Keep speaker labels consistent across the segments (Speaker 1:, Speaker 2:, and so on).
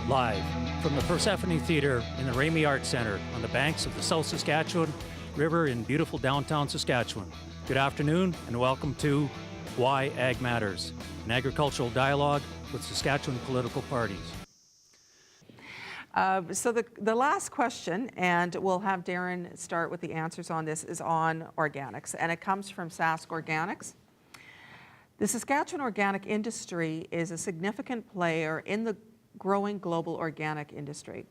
Speaker 1: Live from the Persephone Theatre in the Ramey Arts Centre on the banks of the South Saskatchewan River in beautiful downtown Saskatchewan. Good afternoon and welcome to Why Ag Matters, an agricultural dialogue with Saskatchewan political parties.
Speaker 2: So the last question, and we'll have Darren start with the answers on this, is on organics, and it comes from Sask Organics. The Saskatchewan organic industry is a significant player in the growing global organic industry.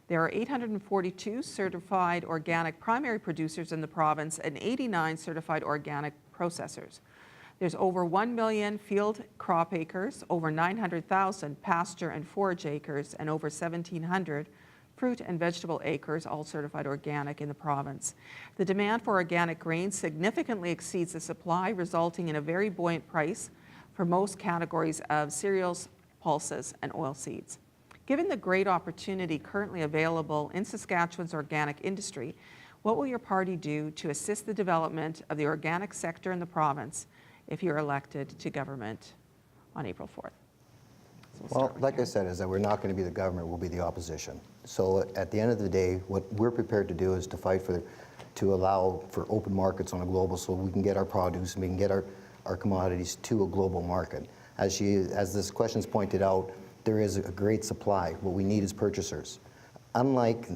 Speaker 2: There are 842 certified organic primary producers in the province and 89 certified organic processors. There's over 1 million field crop acres, over 900,000 pasture and forage acres, and over 1,700 fruit and vegetable acres, all certified organic in the province. The demand for organic grains significantly exceeds the supply, resulting in a very buoyant price for most categories of cereals, pulses, and oilseeds. Given the great opportunity currently available in Saskatchewan's organic industry, what will your party do to assist the development of the organic sector in the province if you're elected to government on April 4th?
Speaker 3: Well, like I said, is that we're not going to be the government, we'll be the opposition. So at the end of the day, what we're prepared to do is to fight to allow for open markets on a global, so we can get our produce and we can get our commodities to a global market. As this question's pointed out, there is a great supply. What we need is purchasers. Unlike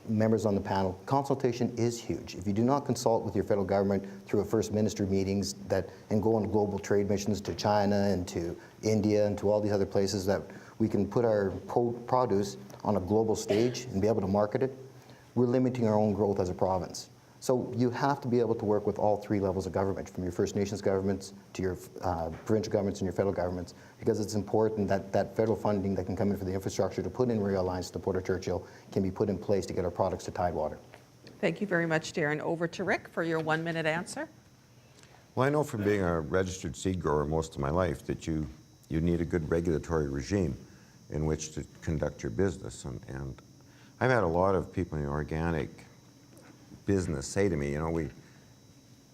Speaker 3: members on the panel, consultation is huge. If you do not consult with your federal government through a First Minister meetings and go on global trade missions to China and to India and to all these other places that we can put our produce on a global stage and be able to market it, we're limiting our own growth as a province. So you have to be able to work with all three levels of government, from your First Nations governments to your provincial governments and your federal governments, because it's important that federal funding that can come in for the infrastructure to put in rail lines to Port of Churchill can be put in place to get our products to Tidewater.
Speaker 2: Thank you very much, Darren. Over to Rick for your 1-minute answer.
Speaker 4: Well, I know from being a registered seed grower most of my life that you need a good regulatory regime in which to conduct your business. And I've had a lot of people in the organic business say to me, you know,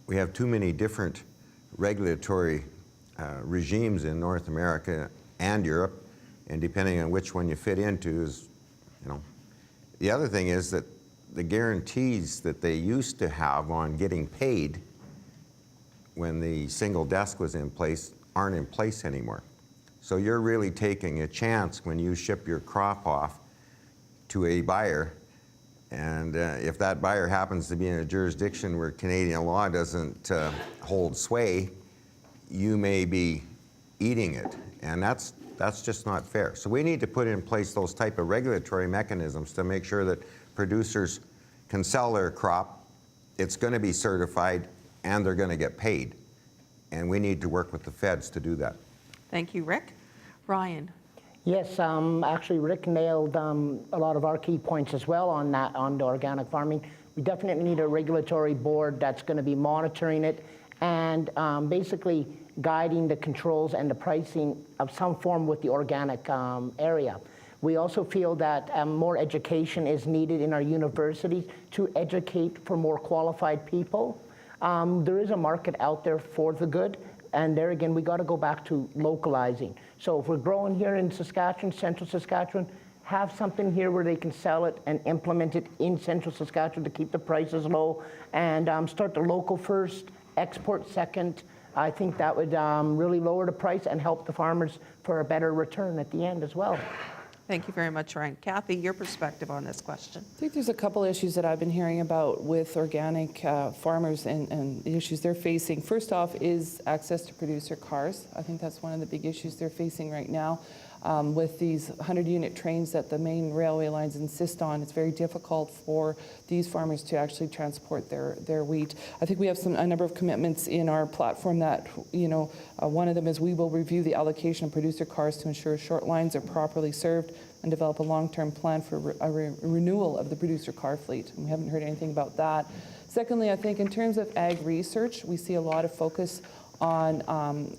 Speaker 4: we have too many different regulatory regimes in North America and Europe, and depending on which one you fit into is, you know. The other thing is that the guarantees that they used to have on getting paid when the single desk was in place aren't in place anymore. So you're really taking a chance when you ship your crop off to a buyer, and if that buyer happens to be in a jurisdiction where Canadian law doesn't hold sway, you may be eating it, and that's just not fair. So we need to put in place those type of regulatory mechanisms to make sure that producers can sell their crop, it's going to be certified, and they're going to get paid. And we need to work with the feds to do that.
Speaker 2: Thank you, Rick. Ryan.
Speaker 5: Yes, actually Rick nailed a lot of our key points as well on that, on the organic farming. We definitely need a regulatory board that's going to be monitoring it and basically guiding the controls and the pricing of some form with the organic area. We also feel that more education is needed in our universities to educate for more qualified people. There is a market out there for the good, and there again, we got to go back to localizing. So if we're growing here in Saskatchewan, central Saskatchewan, have something here where they can sell it and implement it in central Saskatchewan to keep the prices low, and start the local first, export second. I think that would really lower the price and help the farmers for a better return at the end as well.
Speaker 2: Thank you very much, Ryan. Kathy, your perspective on this question.
Speaker 6: I think there's a couple issues that I've been hearing about with organic farmers and the issues they're facing. First off is access to producer cars. I think that's one of the big issues they're facing right now. With these 100-unit trains that the main railway lines insist on, it's very difficult for these farmers to actually transport their wheat. I think we have a number of commitments in our platform that, you know, one of them is we will review the allocation of producer cars to ensure short lines are properly served and develop a long-term plan for a renewal of the producer car fleet. And we haven't heard anything about that. Secondly, I think in terms of ag research, we see a lot of focus on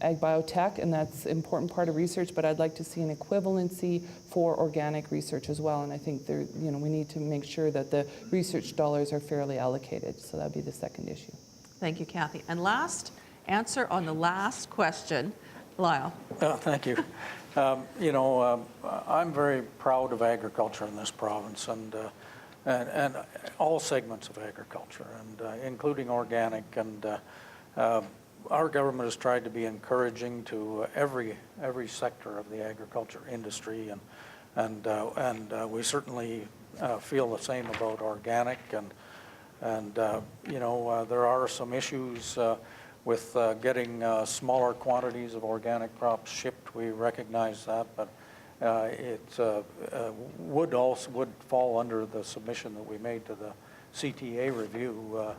Speaker 6: ag biotech, and that's an important part of research, but I'd like to see an equivalency for organic research as well, and I think there, you know, we need to make sure that the research dollars are fairly allocated, so that'd be the second issue.
Speaker 2: Thank you, Kathy. And last answer on the last question Lyle.
Speaker 7: Thank you. You know, I'm very proud of agriculture in this province and all segments of agriculture, and including organic. And our government has tried to be encouraging to every sector of the agriculture industry, and we certainly feel the same about organic. And you know, there are some issues with getting smaller quantities of organic crops shipped. We recognize that, but it would fall under the submission that we made to the CTA review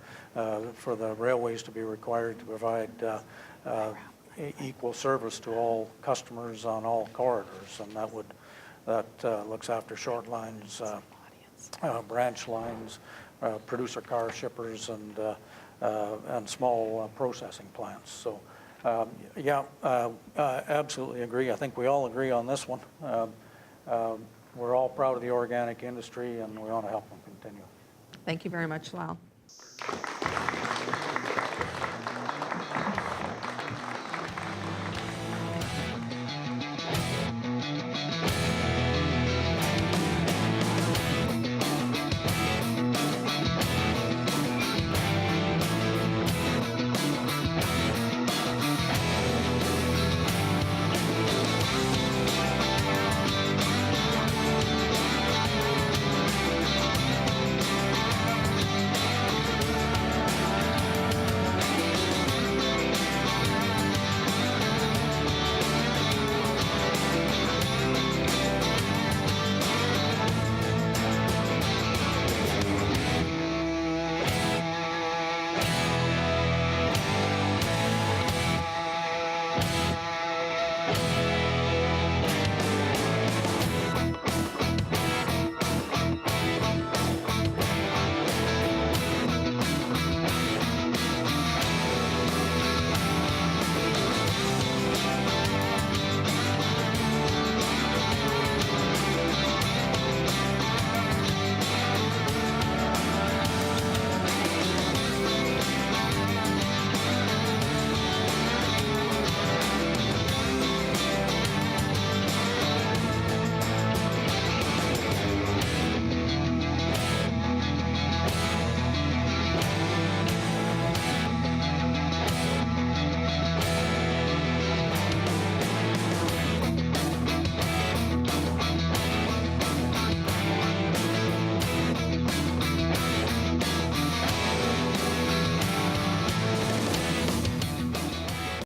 Speaker 7: for the railways to be required to provide equal service to all customers on all corridors, and that looks after short lines, branch lines, producer car shippers, and small processing plants. So, yeah, absolutely agree. I think we all agree on this one. We're all proud of the organic industry, and we want to help them continue.
Speaker 2: Thank you very much, Lyle.